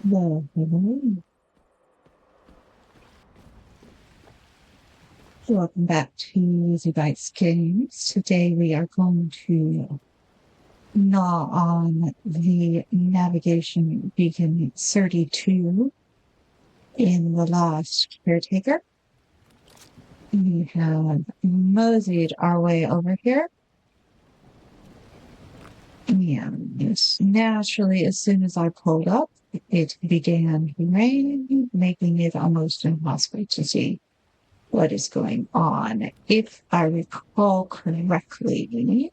Welcome back to Zubites Games. Today we are going to gnaw on the navigation beacon 32 in the last Caretaker. We have moseyed our way over here. And naturally, as soon as I pulled up, it began to rain, making it almost impossible to see what is going on. If I recall correctly,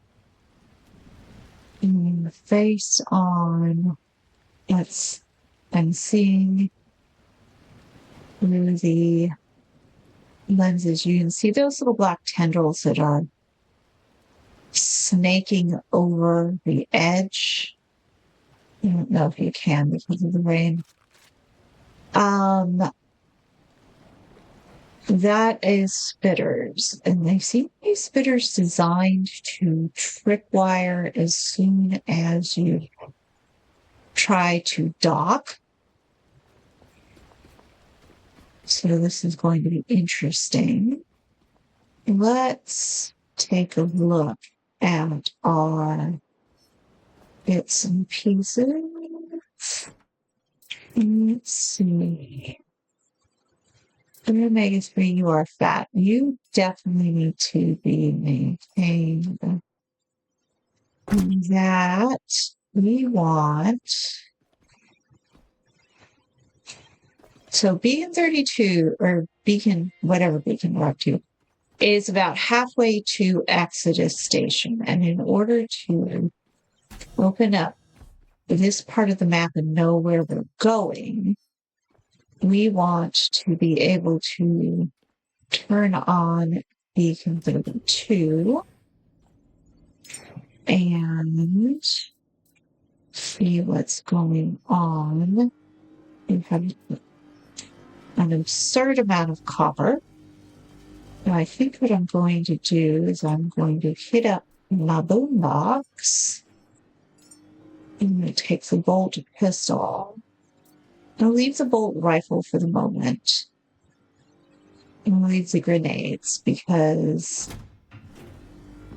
based on what I'm seeing through the lenses, you can see those little black tendrils that are snaking over the edge. I don't know if you can because of the rain. That is spitters, and they seem to be spitters designed to tripwire as soon as you try to dock. So this is going to be interesting. Let's take a look at our bits and pieces. Let's see. Omega-3, you are fat. You definitely need to be maintained. That we want. So beacon 32, or beacon, whatever beacon we're up to, is about halfway to Exodus Station. And in order to open up this part of the map and know where we're going, we want to be able to turn on beacon 32 and see what's going on. We have an absurd amount of copper. Now, I think what I'm going to do is I'm going to hit up my boombox. I'm going to take the bolt pistol. I'll leave the bolt rifle for the moment. And leave the grenades because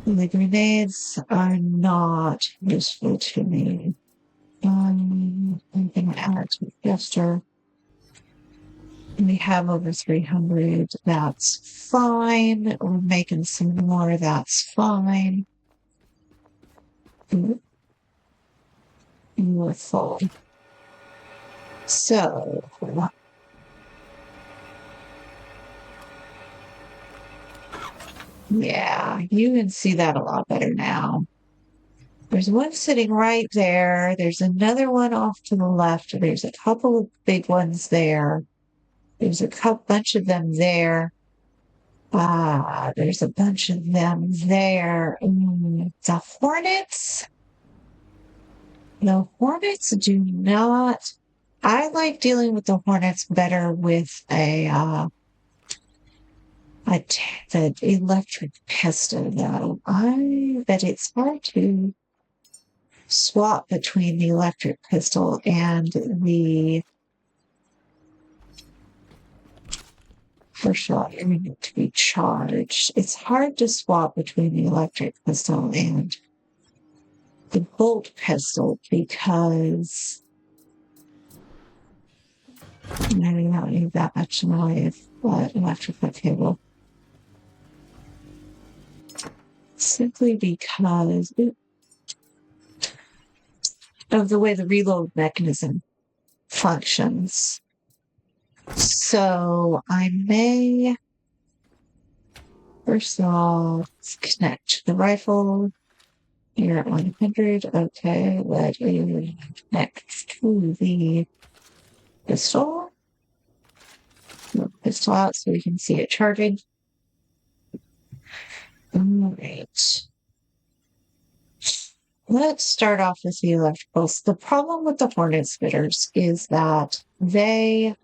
the grenades are not useful to me. I'm going to add to Jester. We have over 300. That's fine. We're making some more. That's fine. We're full. So, yeah, you can see that a lot better now. There's one sitting right there. There's another one off to the left. There's a couple of big ones there. There's a bunch of them there. There's a bunch of them there. The Hornets. The Hornets do not. I like dealing with the Hornets better with the electric pistol, though. I bet it's hard to swap between the electric pistol and the first shot. You need to be charged. It's hard to swap between the electric pistol and the bolt pistol because I don't need that much noise, but electrical cable. Simply because of the way the reload mechanism functions. So I may, first of all, connect the rifle. You're at 100. Okay, let me connect to the pistol. Move the pistol out so we can see it charging. All right. Let's start off with the electricals. The problem with the Hornet spitters is that the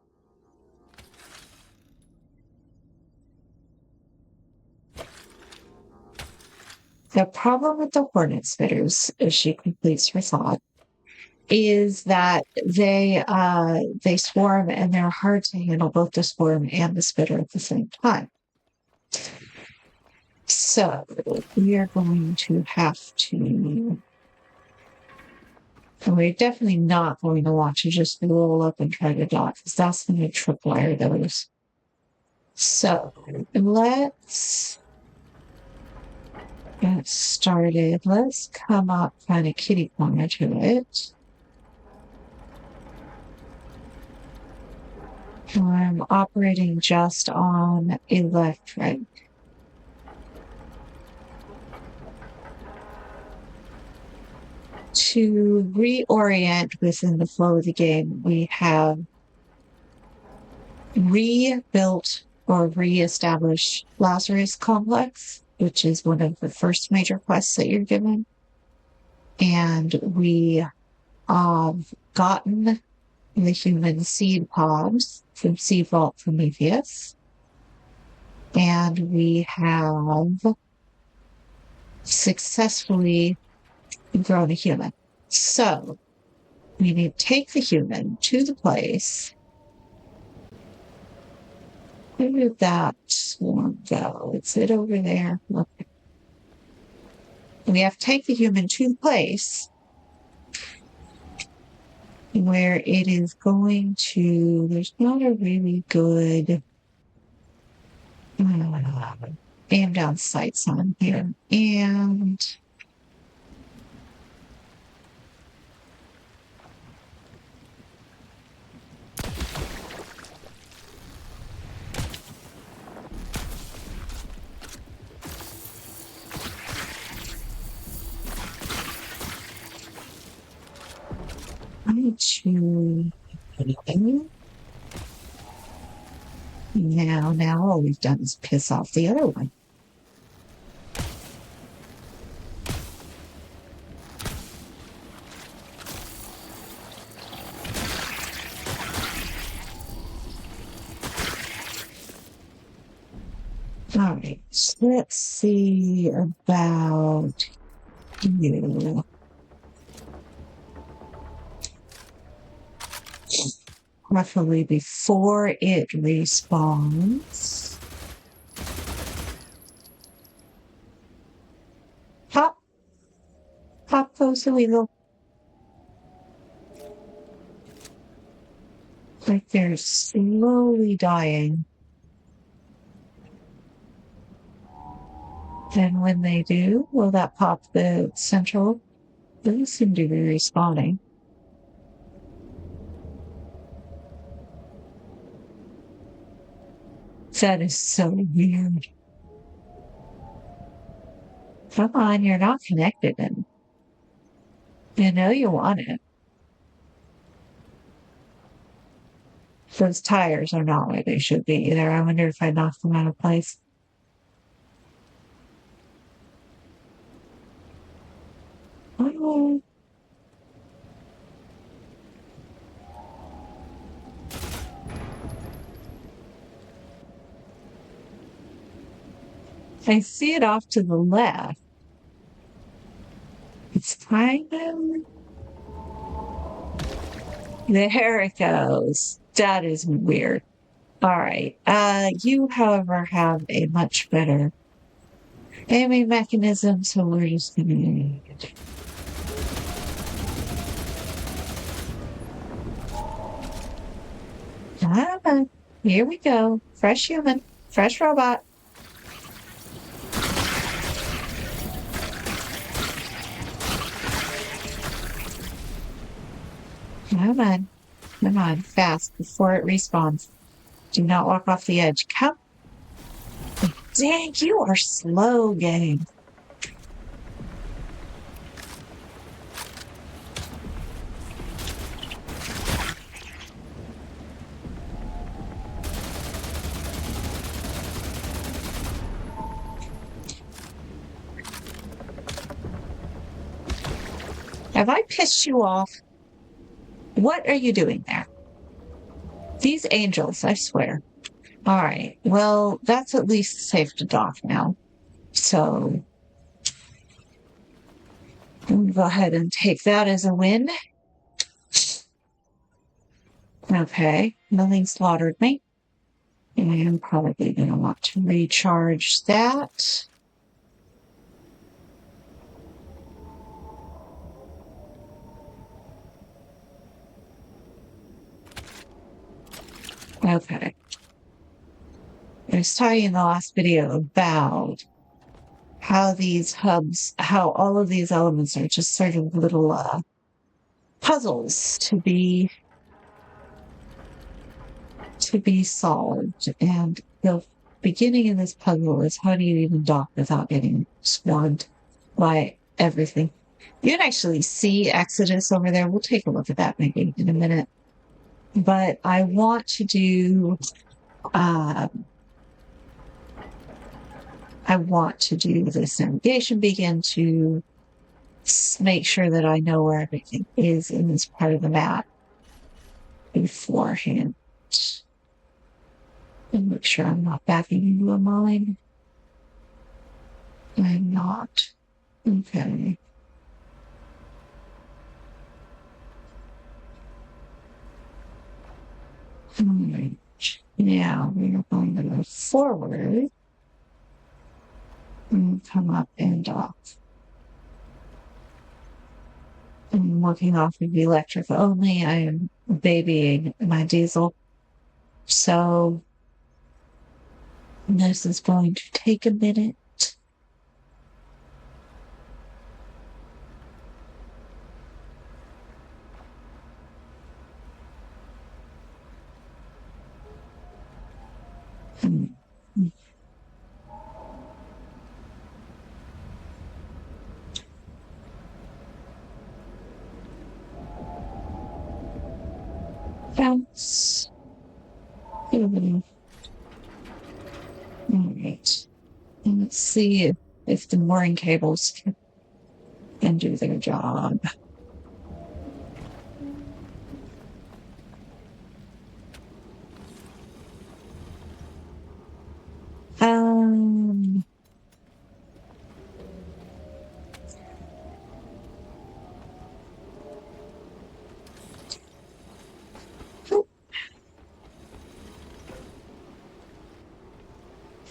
problem with the Hornet spitters, as she completes her thought, is that they swarm and they're hard to handle, both the swarm and the spitter at the same time. So we are going to have to. And we're definitely not going to want to just roll up and try to dodge, because that's going to tripwire those. So let's get started. Let's come up kind of kitty corner to it. I'm operating just on electric. To reorient within the flow of the game, we have rebuilt or reestablished Lazarus Complex, which is one of the first major quests that you're given. And we have gotten the human seed pods from Seed Vault Prometheus. And we have successfully grown a human. So we need to take the human to the place. Where did that swarm go? Is it over there? Okay. We have to take the human to the place where it is going to. There's not a really good aim down sights on here. And I need to. Now all we've done is piss off the other one. All right, so let's see about you. Preferably before it respawns. Pop goes the weasel. Like they're slowly dying. Then when they do, will that pop the central? They seem to be respawning. That is so weird. Come on, you're not connected. And you know you want it. Those tires are not where they should be either. I wonder if I knocked them out of place. Oh. I see it off to the left. It's kind of. There it goes. That is weird. All right. You, however, have a much better aiming mechanism, so we're just going to need it. Here we go. Fresh human. Fresh robot. Come on, fast, before it respawns. Do not walk off the edge. Come. Dang, you are slow, game. Have I pissed you off? What are you doing there? These angels, I swear. All right. Well, that's at least safe to dock now. So we'll go ahead and take that as a win. Okay, nothing slaughtered me. And I'm probably going to want to recharge that. Okay. I was talking in the last video about how these hubs, how all of these elements are just sort of little puzzles to be solved. And the beginning of this puzzle is how do you even dock without getting swarmed by everything? You can actually see Exodus over there. We'll take a look at that maybe in a minute. But I want to do this navigation beacon to make sure that I know where everything is in this part of the map beforehand. And make sure I'm not backing into a mine. I'm not. Okay. All right. Now we are going to go forward and come up and off. I'm working off of electric only. I am babying my diesel. So this is going to take a minute. Bounce. All right. And let's see if the mooring cables can do their job.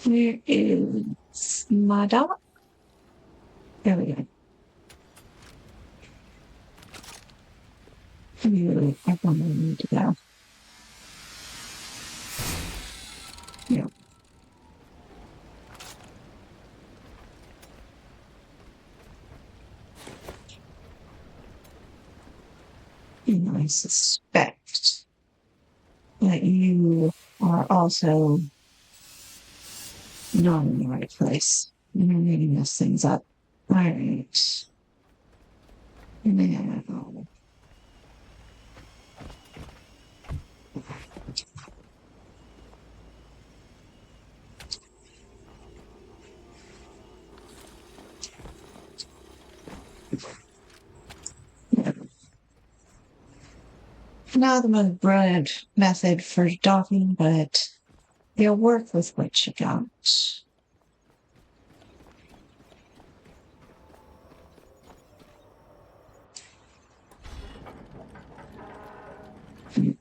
Where is my dock? There we go. I don't need to go. Yeah. And I suspect that you are also not in the right place. You're making those things up. All right. Now. Not the most brilliant method for docking, but you'll work with what you got.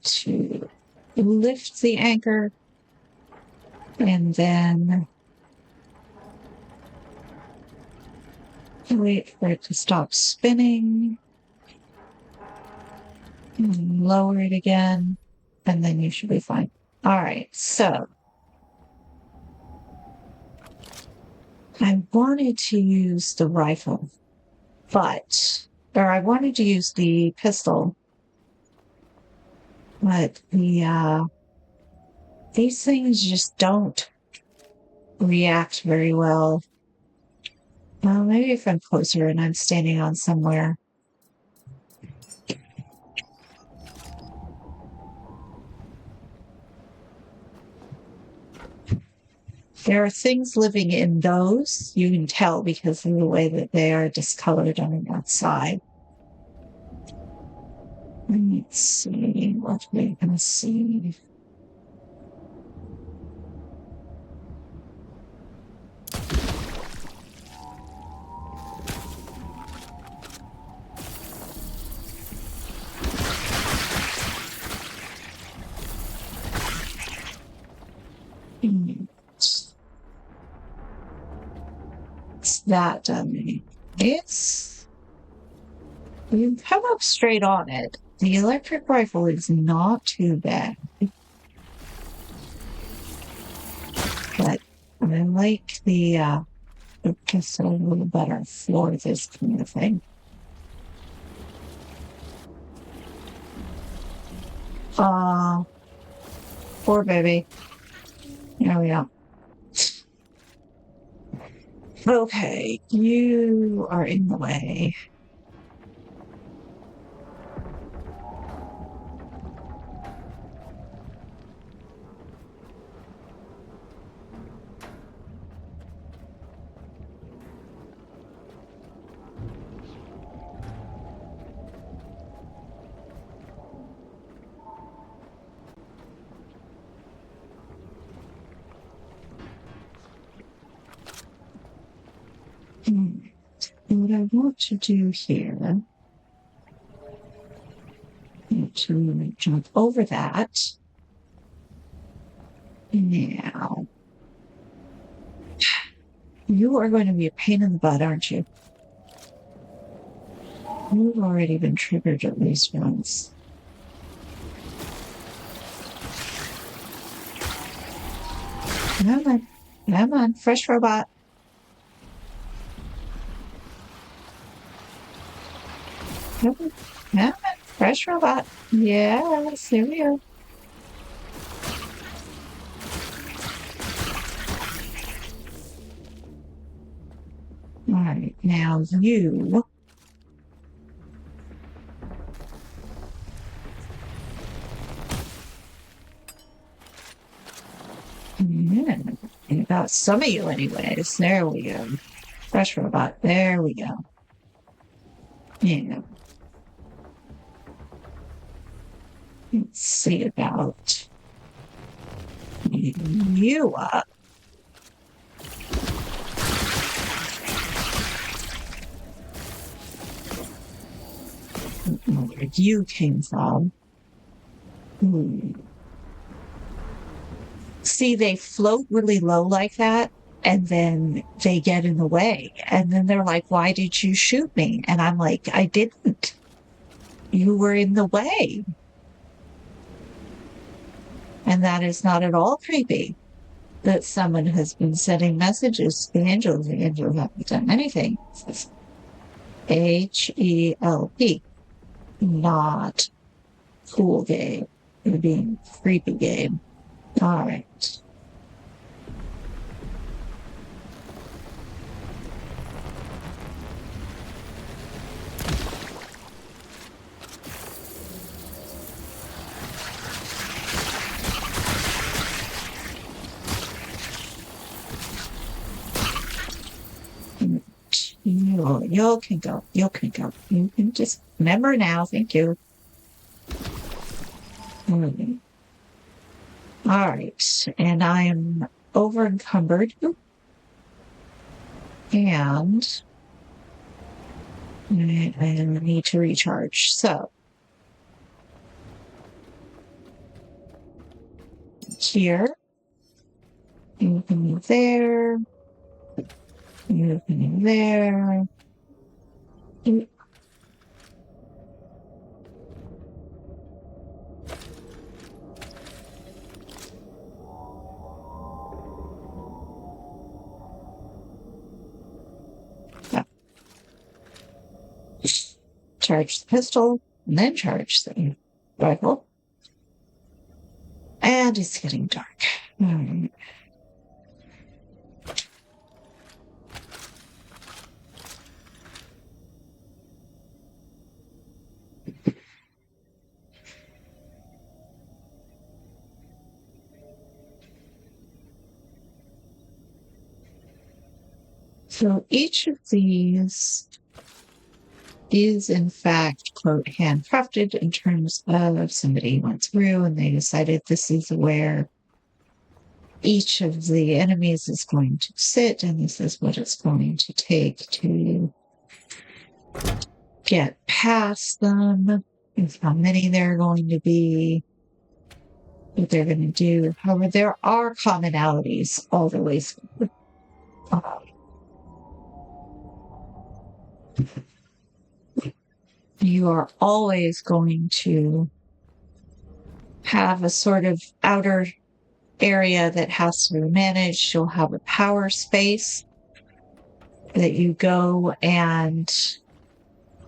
To lift the anchor and then wait for it to stop spinning and lower it again, and then you should be fine. All right, so I wanted to use the rifle, I wanted to use the pistol, but these things just don't react very well. Well, maybe if I'm closer and I'm standing on somewhere. There are things living in those. You can tell because of the way that they are discolored on the outside. Let's see what we're going to see. that done. You come up straight on it. The electric rifle is not too bad. But I like the pistol a little better for this kind of thing. Poor baby. There we go. Okay, you are in the way. What I want to do here is to jump over that. Now, you are going to be a pain in the butt, aren't you? You've already been triggered at least once. Come on, fresh robot. Come on, fresh robot. Yes, here we go. All right, now you. About some of you anyways. There we go. Fresh robot. There we go. Yeah. Let's see about you up. Where you came from. See, they float really low like that, and then they get in the way. And then they're like, why did you shoot me? And I'm like, I didn't. You were in the way. And that is not at all creepy that someone has been sending messages to the angels. The angels haven't done anything. HELP. Not cool game. It would be creepy game. All right. You can go. You can go. You can just remember now. Thank you. All right. And I am over encumbered. And I need to recharge. So here, you can move there. You can move there. Charge the pistol, and then charge the rifle. And it's getting dark. All right. So each of these is in fact, quote, handcrafted in terms of somebody went through and they decided this is where each of the enemies is going to sit, and this is what it's going to take to get past them, and how many there are going to be, what they're going to do. However, there are commonalities all the way through. you are always going to have a sort of outer area that has to be managed. You'll have a power space that you go and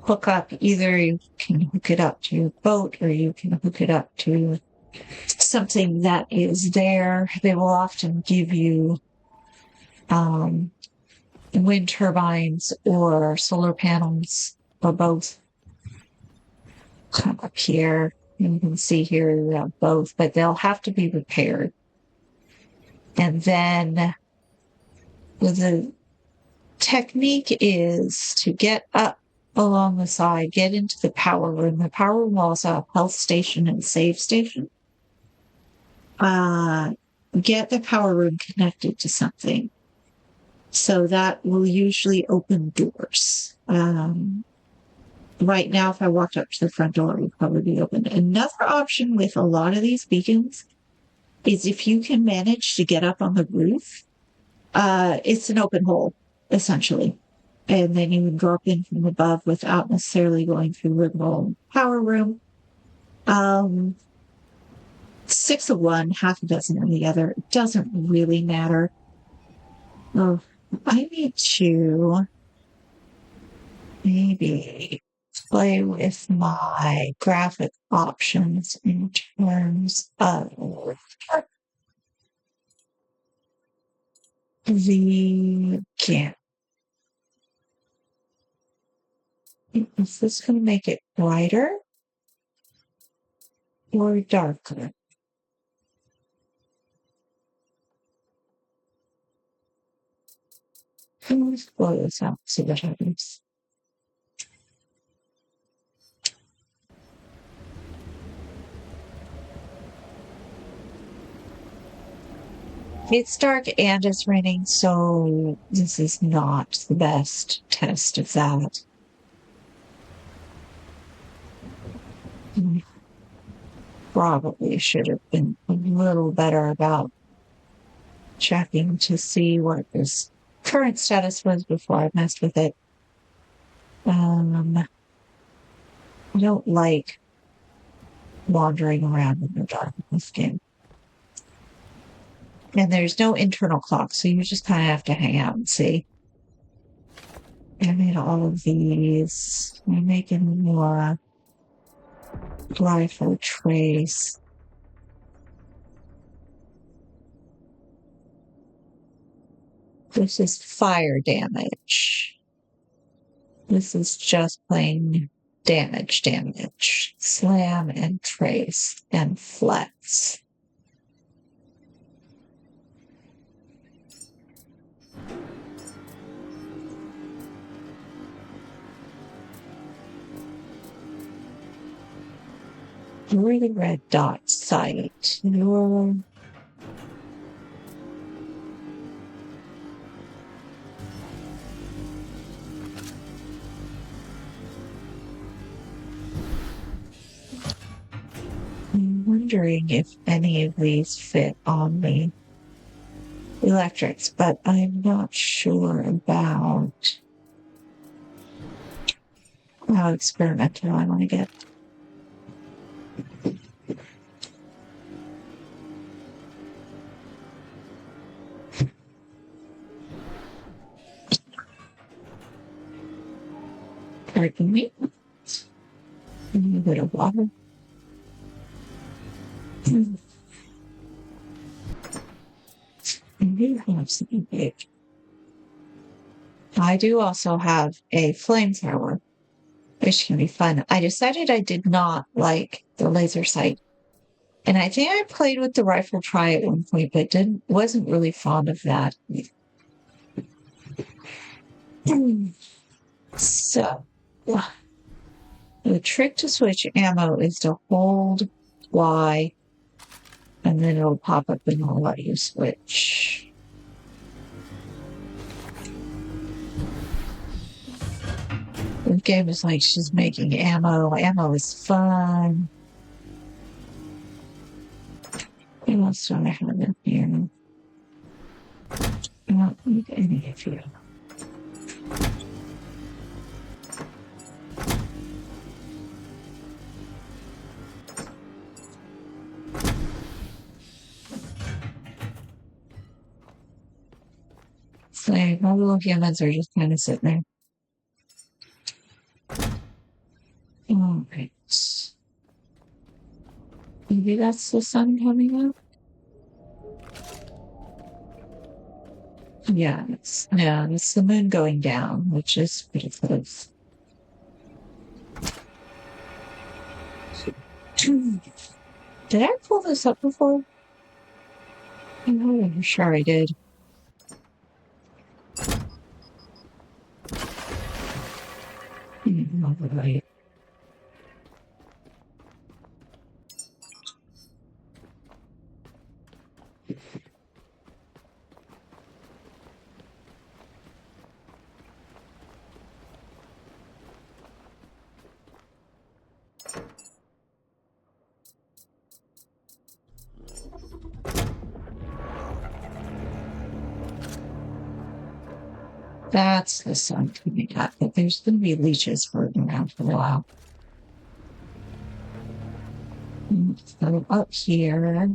hook up. Either you can hook it up to your boat or you can hook it up to something that is there. They will often give you wind turbines or solar panels or both. Come up here. You can see here you have both, but they'll have to be repaired. And then the technique is to get up along the side, get into the power room. The power room will also have health station and save station. Get the power room connected to something. So that will usually open doors. Right now, if I walked up to the front door, it would probably be open. Another option with a lot of these beacons is if you can manage to get up on the roof, it's an open hole, essentially. And then you can drop in from above without necessarily going through the whole power room. 6 of one, half a dozen of the other. It doesn't really matter. Oh, I need to maybe play with my graphic options in terms of the camp. Is this going to make it brighter or darker? Let's blow this out, see what happens. It's dark and it's raining, so this is not the best test of that. Probably should have been a little better about checking to see what this current status was before I messed with it. I don't like wandering around in the dark in this game. And there's no internal clock, so you just kind of have to hang out and see. I made all of these. I'm making more rifle trace. This is fire damage. This is just plain damage. Slam and trace and flex. Really red dot sight. Your I'm wondering if any of these fit on the electrics, but I'm not sure about how experimental I want to get. Pardon me. A little bit of water. I do also have a flamethrower, which can be fun. I decided I did not like the laser sight. And I think I played with the rifle try at one point, but wasn't really fond of that. So the trick to switch ammo is to hold Y, and then it'll pop up and it'll let you switch. The game is like she's making ammo. Ammo is fun. What else do I have in here? I don't need any of you. So my little humans are just kind of sitting there. All right. Maybe that's the sun coming up. Yeah, it's the moon going down, which is pretty close. Did I pull this up before? I'm sure I did. Right. That's the sun coming up, but there's going to be leeches floating around for a while. So up here.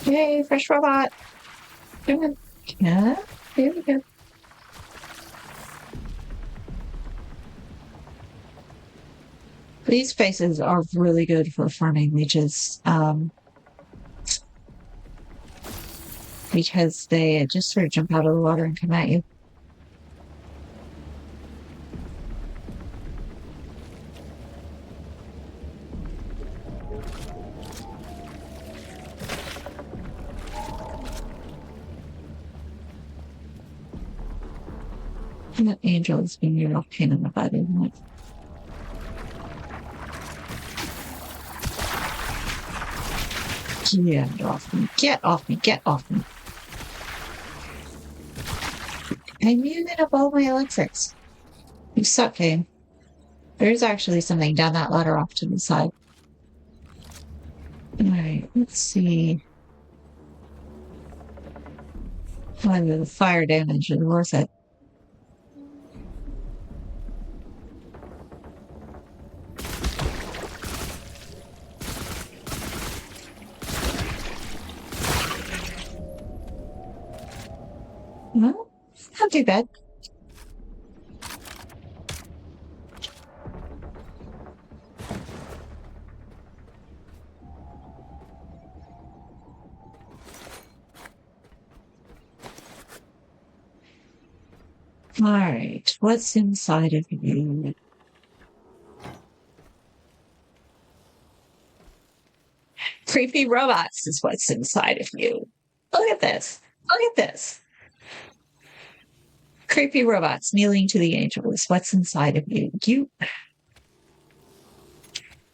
Yay, fresh robot. Good. Yeah, there we go. These spaces are really good for farming leeches, because they just sort of jump out of the water and come at you. And that angel is being a real pain in the butt, isn't it? Get off me. Get off me. Get off me. I'm using up all my electrics. You suck, game. There's actually something down that ladder off to the side. Alright, let's see. Whether the fire damage is worth it. Well, not too bad. All right, what's inside of you? Creepy robots is what's inside of you. Look at this. Look at this. Creepy robots kneeling to the angel is what's inside of you. You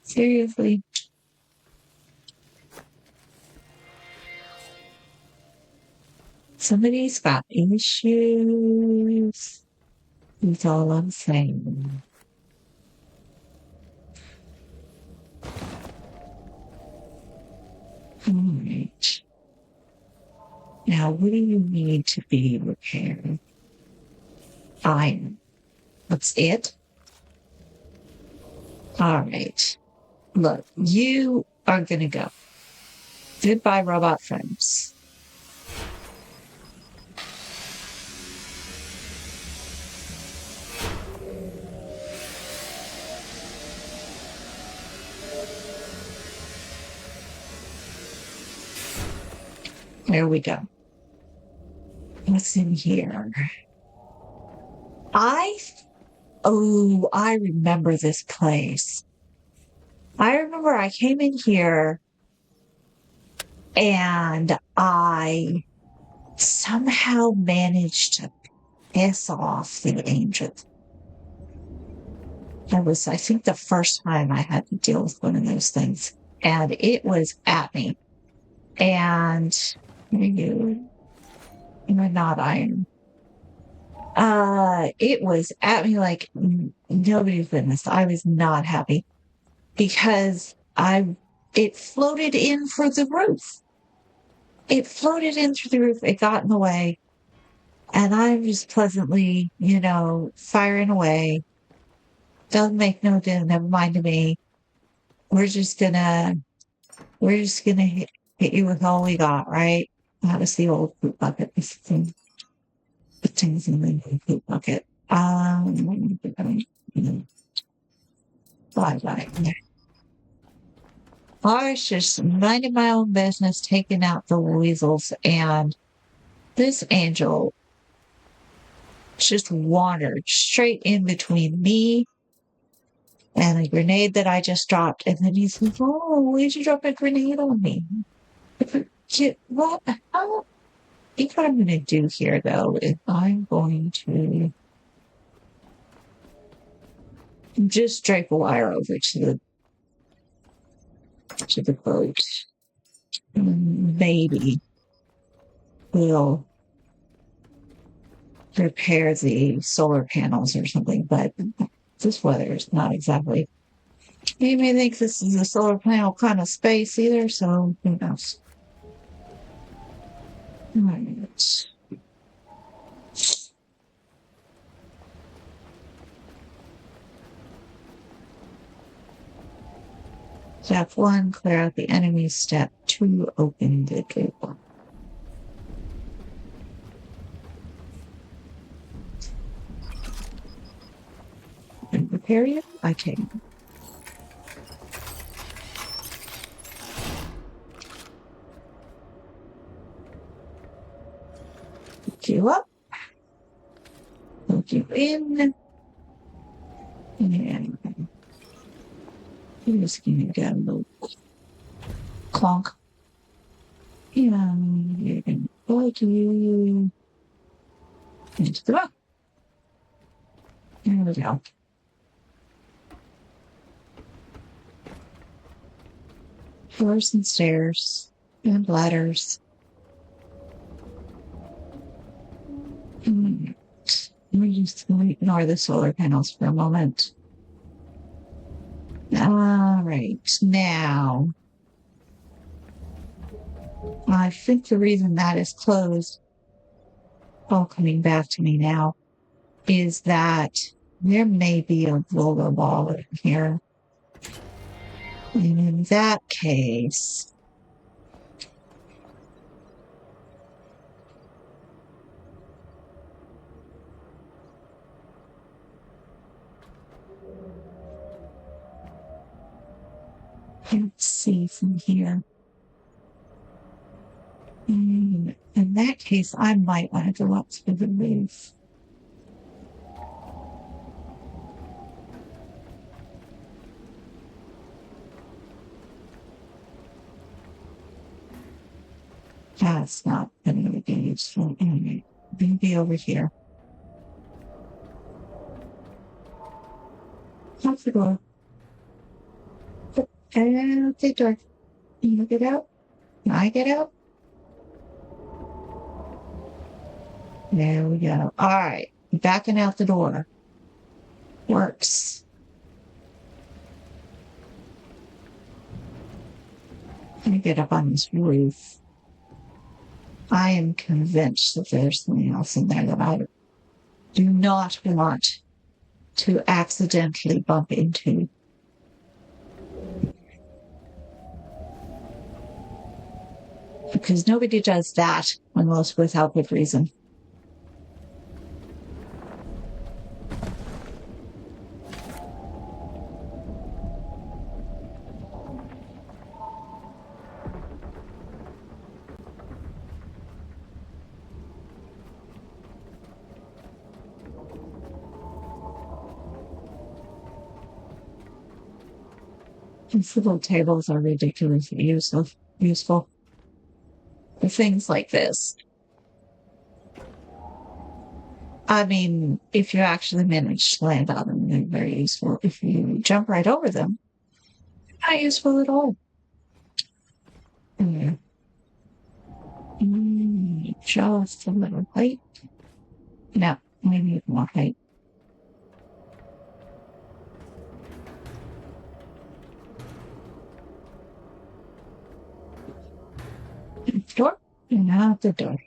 seriously? Somebody's got issues. That's all I'm saying. All right. Now, what do you need to be repaired? Iron. That's it? All right. Look, you are going to go. Goodbye, robot friends. There we go. What's in here? I remember this place. I remember I came in here and I somehow managed to piss off the angel. That was, I think, the first time I had to deal with one of those things. And it was at me. And you're not iron. It was at me like nobody's business. I was not happy because it floated in through the roof. It floated in through the roof. It got in the way. And I'm just pleasantly, firing away. Doesn't make no difference. Never mind to me. we're just gonna hit you with all we got, right? That was the old poop bucket. This thing, the things in the poop bucket. Bye. I was just minding my own business, taking out the weasels, and this angel just wandered straight in between me and a grenade that I just dropped. And then he's like, "Oh, why'd you drop a grenade on me?" What? How? I think what I'm going to do here, though, is I'm going to just drape a wire over to the boat. Maybe we'll repair the solar panels or something, but this weather is not exactly. You may think this is a solar panel kind of space either, so who knows? Right. Step 1, clear out the enemy. Step 2, open the door. And repair you? I can. Hook you up. Hook you in. And I'm just going to get a little clonk. And you're going to plug you into the boat. There we go. Floors and stairs and ladders. We're just going to ignore the solar panels for a moment. All right, now I think the reason that is closed, all coming back to me now, is that there may be a RollerBoi in here. And in that case, let's see from here. In that case, I might want to go up to the roof. That's not going to be useful anyway. Maybe over here. Out the door. And the door. You get out? I get out? There we go. All right. Backing out the door. Works. Let me get up on this roof. I am convinced that there's something else in there that I do not want to accidentally bump into. Because nobody does that unless without good reason. These little tables are ridiculously useful for things like this. I mean, if you actually manage to land on them, they're very useful. If you jump right over them, not useful at all. Just a little height. No, we need more height. Door? Not the door.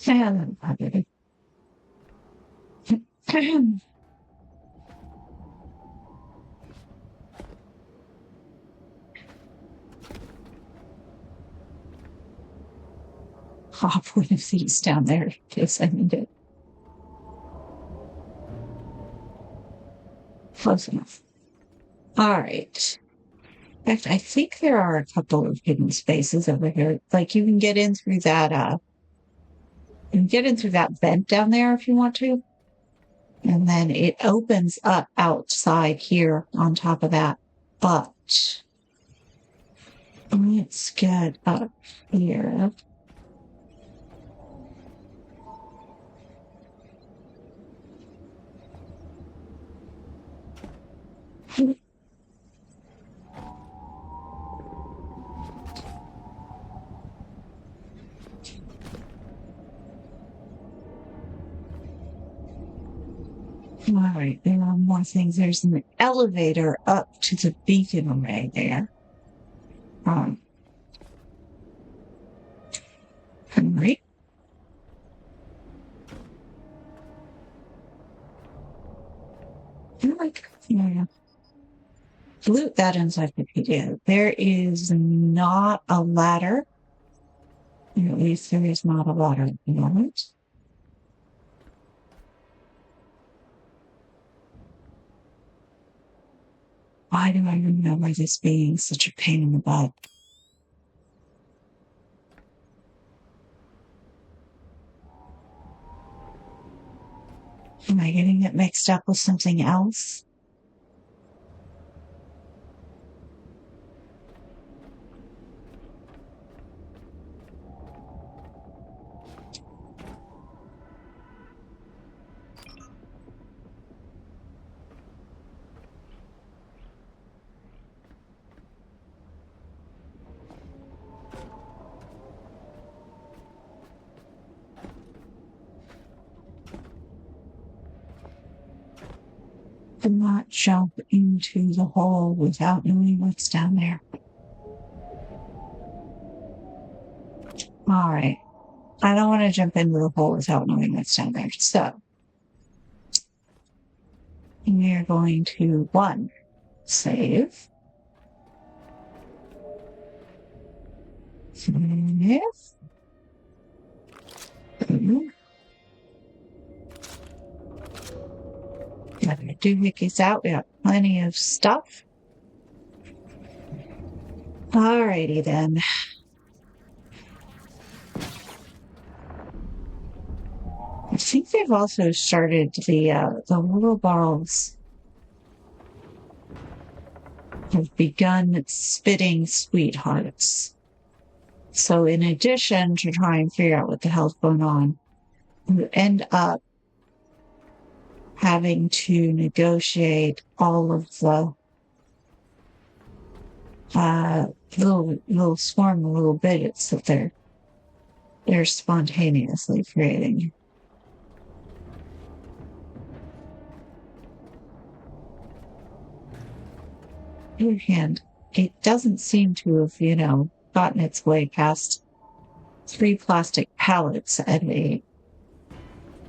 And hop one of these down there in case I need it. Close enough. All right. In fact, I think there are a couple of hidden spaces over here. Like you can get in through that you can get in through that vent down there if you want to. And then it opens up outside here on top of that. But let's get up here. All right, there are more things. There's an elevator up to the beacon array there. All right. Yeah. Loot that encyclopedia. There is not a ladder. At least there is not a ladder at the moment. Why do I remember this being such a pain in the butt? Am I getting it mixed up with something else? Do not jump into the hole without knowing what's down there. All right. I don't want to jump into the hole without knowing what's down there. So we're going to save. Save. Got our doohickeys out. We got plenty of stuff. Alrighty then. I think they've also started the little balls have begun spitting sweethearts. So in addition to trying to figure out what the hell's going on, you end up having to negotiate all of the little swarm of little bigots that they're spontaneously creating. On the other hand, it doesn't seem to have, gotten its way past 3 plastic pallets at a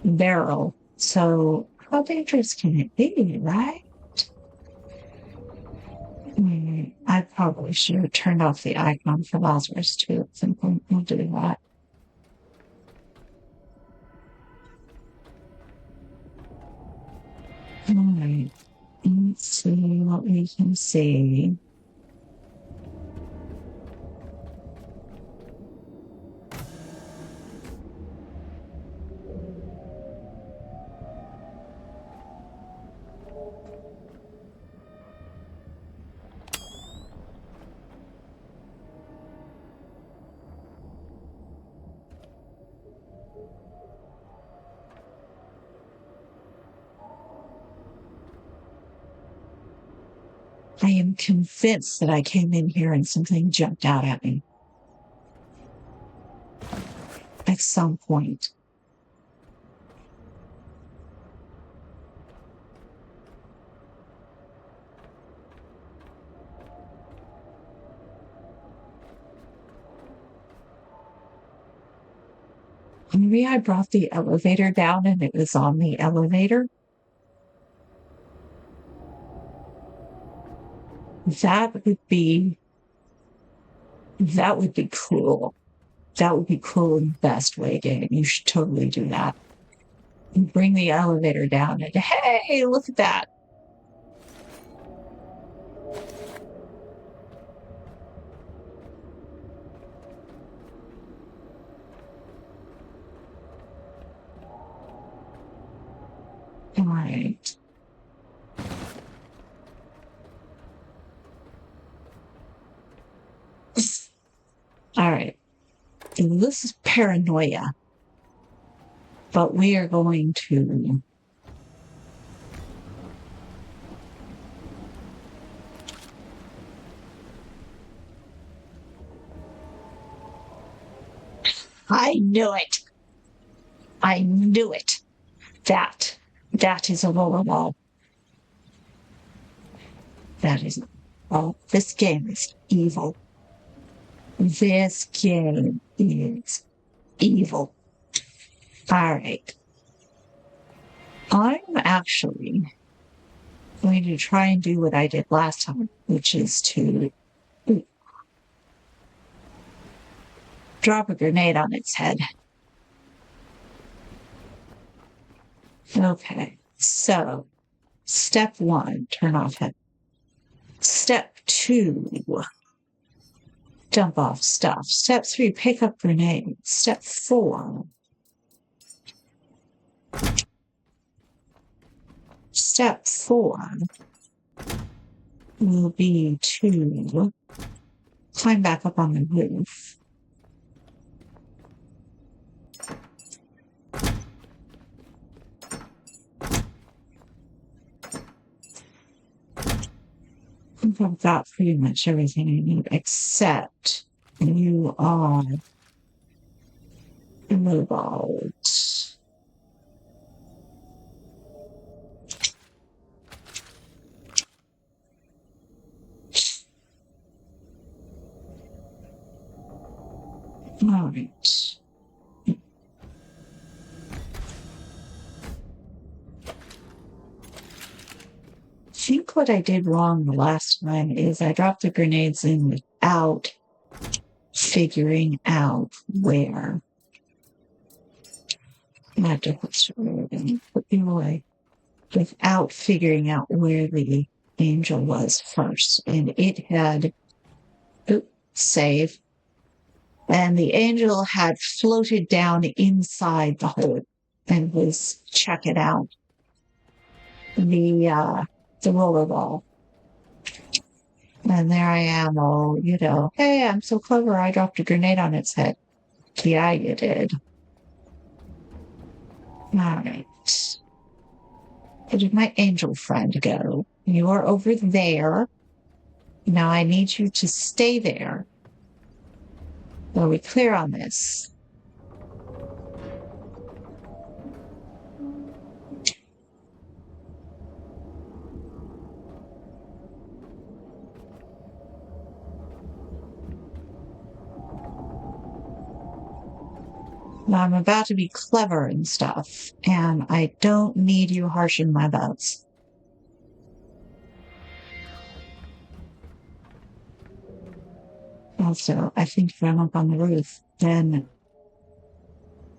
barrel. So how dangerous can it be, right? I probably should have turned off the icon for Lazarus too at some point. We'll do that. All right. Let's see what we can see. I am convinced that I came in here and something jumped out at me. At some point. Maybe I brought the elevator down and it was on the elevator. That would be cool. That would be cool in the best way, game. You should totally do that. And bring the elevator down and hey, look at that. All right. All right. This is paranoia. But we are going to I knew it. I knew it. That is a rollerball. That is this game is evil. This game is evil. All right. I'm actually going to try and do what I did last time, which is to drop a grenade on its head. Okay, so step 1, turn off head. Step 2, dump off stuff. Step 3, pick up grenade. Step 4, will be to climb back up on the roof. I think I've got pretty much everything I need, except you are immobile. All right. I think what I did wrong the last time is I dropped the grenades in without figuring out where. I have to put them away. Without figuring out where the angel was first. And it had save. And the angel had floated down inside the hole and was checking out the rollerball. And there I am, all, hey, I'm so clever, I dropped a grenade on its head. Yeah, you did. All right. Where did my angel friend go? You are over there. Now I need you to stay there. Are we clear on this? Now I'm about to be clever and stuff, and I don't need you harshing my buttons. Also, I think if I'm up on the roof, then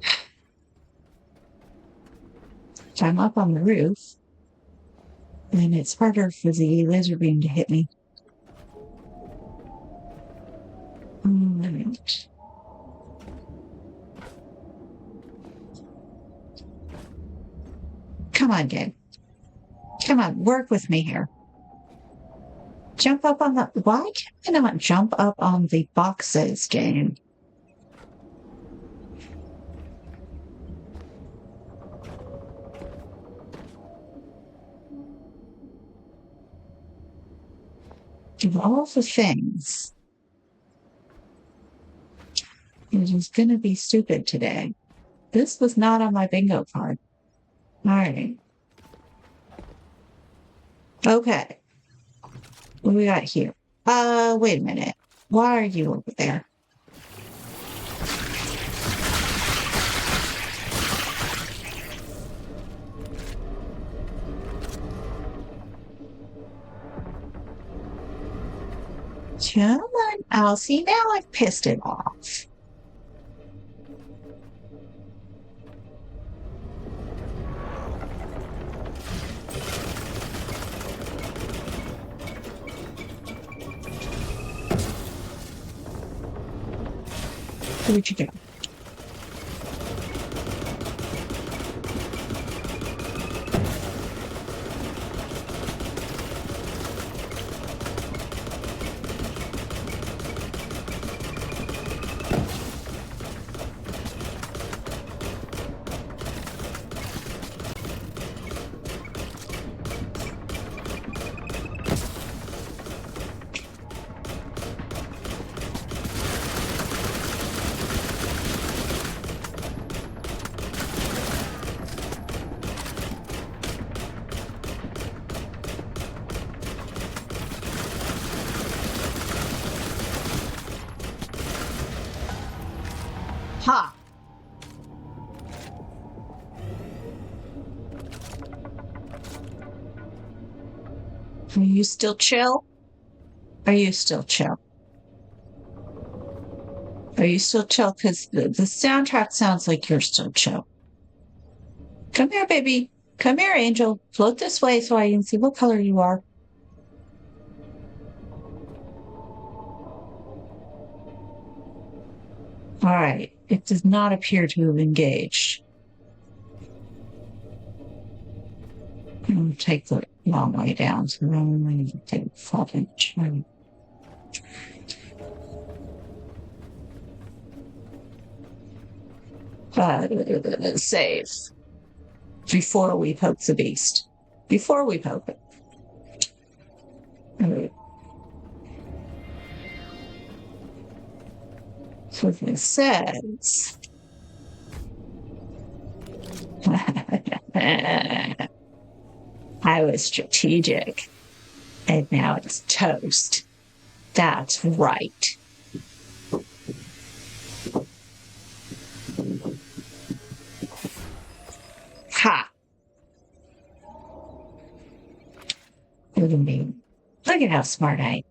if I'm up on the roof, then it's harder for the laser beam to hit me. Right. Come on, game. Come on, work with me here. Jump up on the... Why can I not jump up on the boxes, game? Of all the things, it is going to be stupid today. This was not on my bingo card. All right. Okay. What do we got here? Wait a minute. Why are you over there? Come on, Elsie. Now I've pissed it off. Where'd you go? Ha! Are you still chill? Are you still chill? Are you still chill? Because the soundtrack sounds like you're still chill. Come here, baby. Come here, Angel. Float this way so I can see what color you are. All right. It does not appear to have engaged. I'll take the long way down. So then I'm going to take a fucking turn. Save. Before we poke the beast. Before we poke it. So it says. I was strategic. And now it's toast. That's right. Ha! Look at me. Look at how smart I am.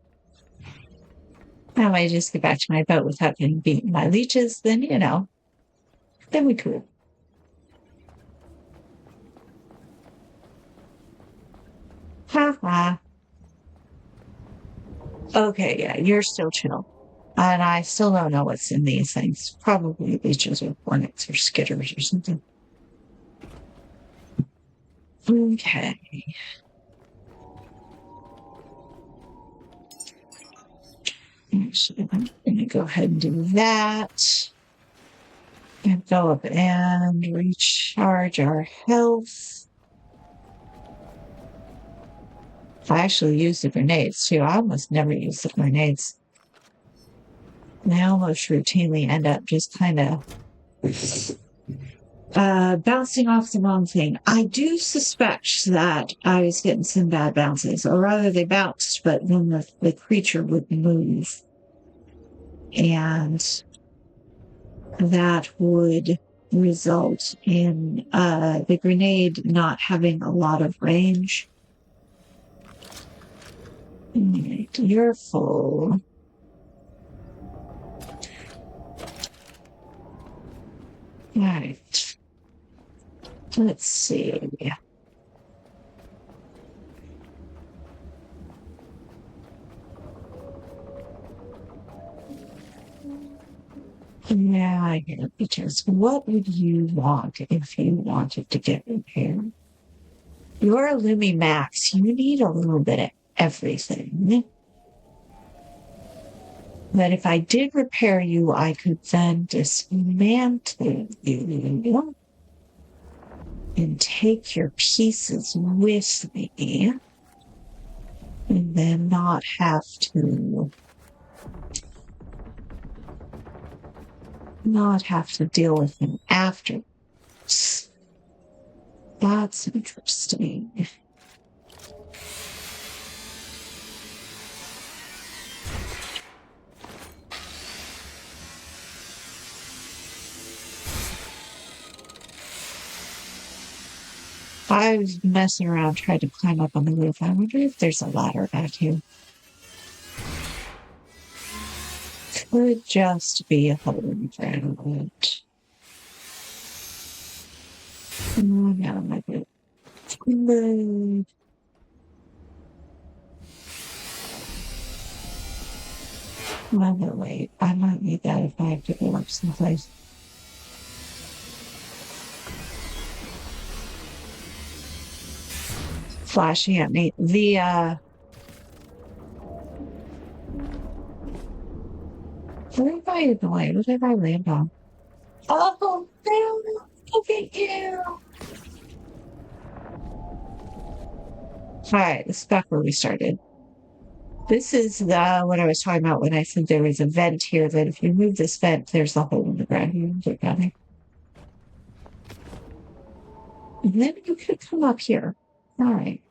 Now I just get back to my boat without getting beaten by leeches, then, then we cool. Ha ha. Okay, yeah, you're still chill. And I still don't know what's in these things. Probably leeches or hornets or skitters or something. Okay. Actually, I'm going to go ahead and do that. And go up and recharge our health. I actually use the grenades too. I almost never use the grenades. They almost routinely end up just kind of bouncing off the wrong thing. I do suspect that I was getting some bad bounces, or rather they bounced, but then the creature would move. And that would result in the grenade not having a lot of range. Right, you're full. All right. Let's see. Yeah, because what would you want if you wanted to get repaired? You're a Lumi Max. You need a little bit of everything. But if I did repair you, I could then dismantle you and take your pieces with me and then not have to deal with them after. That's interesting. I was messing around trying to climb up on the roof. I wonder if there's a ladder back here. Could just be a hole in the ground. Oh, no, my good. Well, no, wait. I might need that if I have to go up someplace. Flashing at me. Where am I in the way? What did I land on? Oh, no! Look at you! Alright, this is back where we started. This is what I was talking about when I said there was a vent here, that if you move this vent, there's a hole in the ground here. Look at it. And then you could come up here. Alright.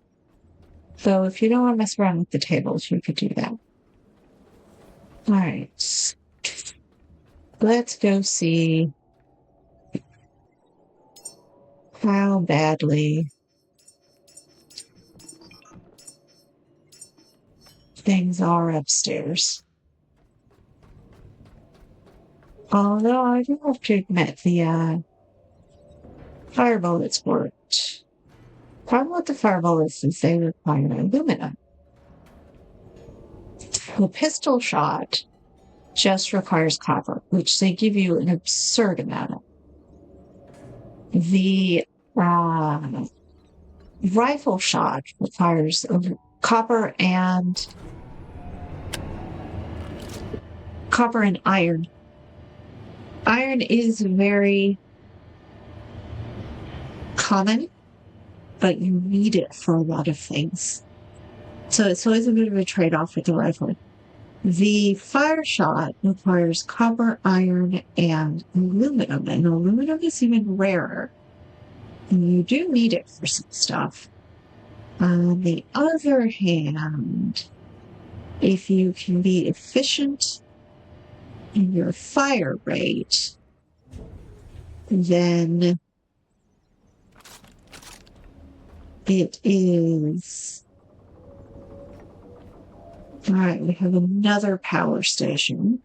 So if you don't want to mess around with the tables, you could do that. Alright. Let's go see how badly things are upstairs. Although I do have to admit the fire bullets worked. Problem with the fire bullets is they require aluminum. The pistol shot just requires copper, which they give you an absurd amount of. The rifle shot requires copper and iron. Iron is very common, but you need it for a lot of things. So it's always a bit of a trade-off with the rifle. The fire shot requires copper, iron, and aluminum, and aluminum is even rarer. And you do need it for some stuff. On the other hand, if you can be efficient in your fire rate, then it is... All right, we have another power station.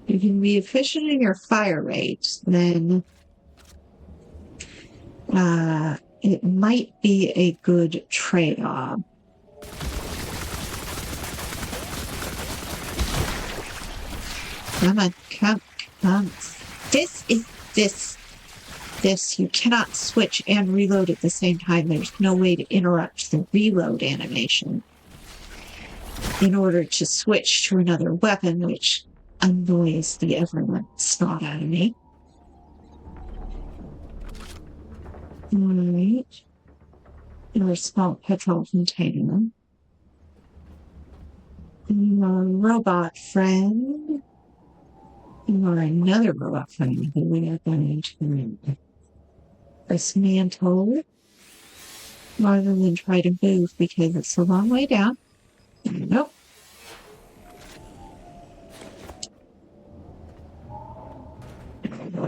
You can be efficient in your fire rate, then it might be a good trade-off. Come on. This, you cannot switch and reload at the same time. There's no way to interrupt the reload animation in order to switch to another weapon, which annoys the everyone snot out of me. Alright. Your small petrol container. Your robot friend. Or another robot friend who we are going to dismantle rather than try to move because it's a long way down. Nope.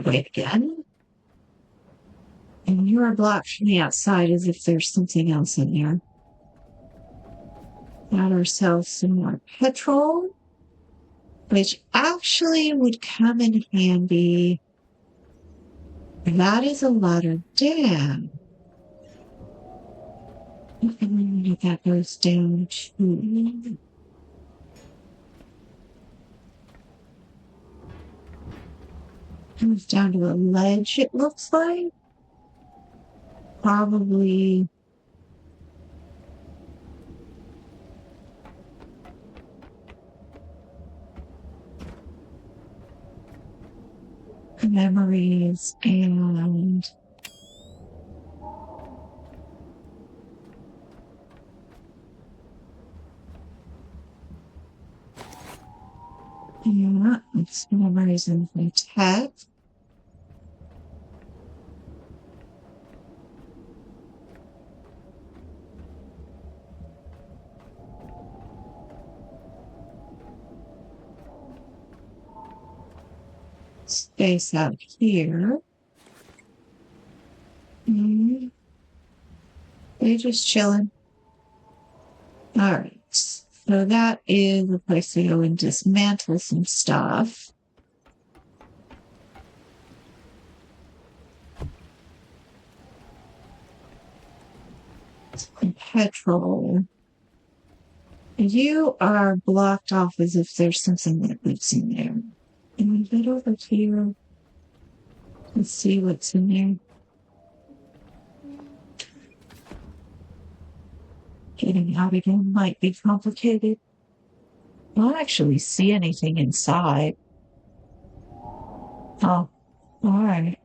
Wait again. And you are blocked from the outside as if there's something else in there. Got ourselves some more petrol, which actually would come in handy. That is a lot of damn. And that goes down to... Comes down to a ledge, it looks like. Probably... memories and it's memories and tech. Space out here. They're just chilling. All right. So that is a place to go and dismantle some stuff. Some petrol. You are blocked off as if there's something that lives in there. Can we get over here and see what's in there? Getting out again might be complicated. I don't actually see anything inside. Oh, all right.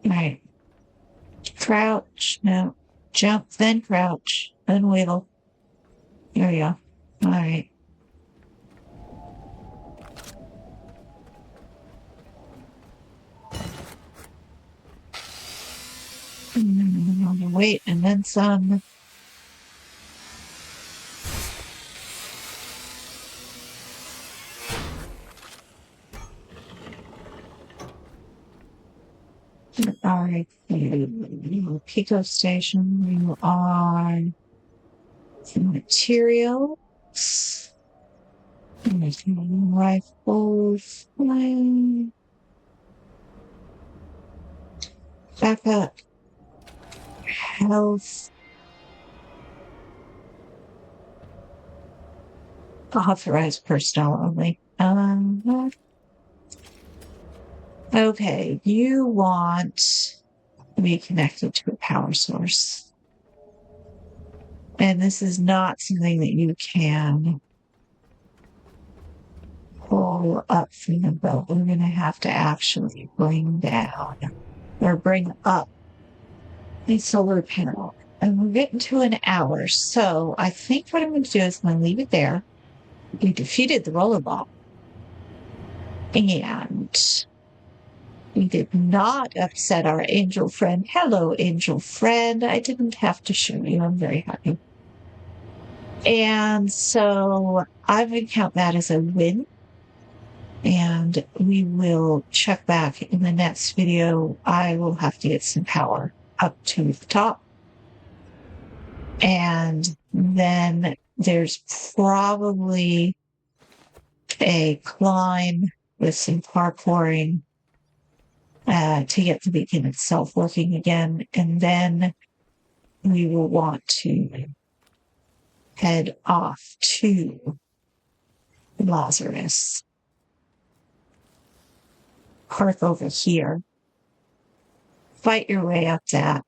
All right. Crouch. No. Jump, then crouch, then wiggle. There we go. All right. Wait, and then some. All right. Pico station. You are materials. Rifles. Backup. Health. Authorized personnel only. Okay, you want to be connected to a power source. And this is not something that you can pull up from the boat. We're going to have to actually bring down or bring up a solar panel. And we're getting to an hour. So I think what I'm going to do is I'm going to leave it there. We defeated the RollerBoi. And we did not upset our angel friend. Hello, angel friend. I didn't have to show you. I'm very happy. And so I'm going to count that as a win. And we will check back in the next video. I will have to get some power up to the top. And then there's probably a climb with some parkouring to get the beacon itself working again. And then we will want to head off to Lazarus. Park over here. Fight your way up that.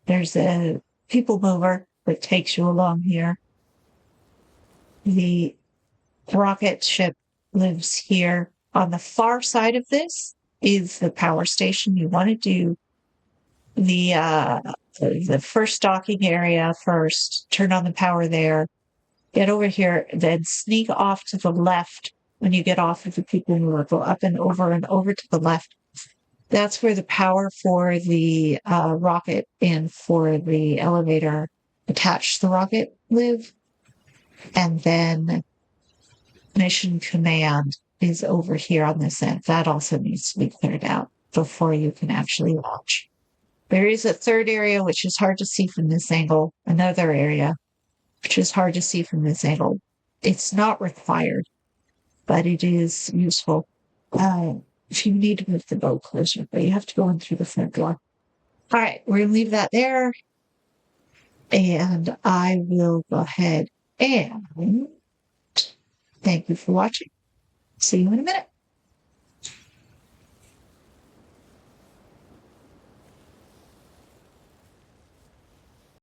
There's a people mover that takes you along here. The rocket ship lives here. On the far side of this is the power station. You want to do the first docking area first, turn on the power there, get over here, then sneak off to the left when you get off of the people mover, go up and over to the left. That's where the power for the rocket and for the elevator attached to the rocket live. And then mission command is over here on this end. That also needs to be cleared out before you can actually launch. There is a third area, which is hard to see from this angle. Another area, which is hard to see from this angle. It's not required, but it is useful. If you need to move the boat closer, but you have to go in through the front door. All right, we're going to leave that there. And I will go ahead and thank you for watching. See you in a minute.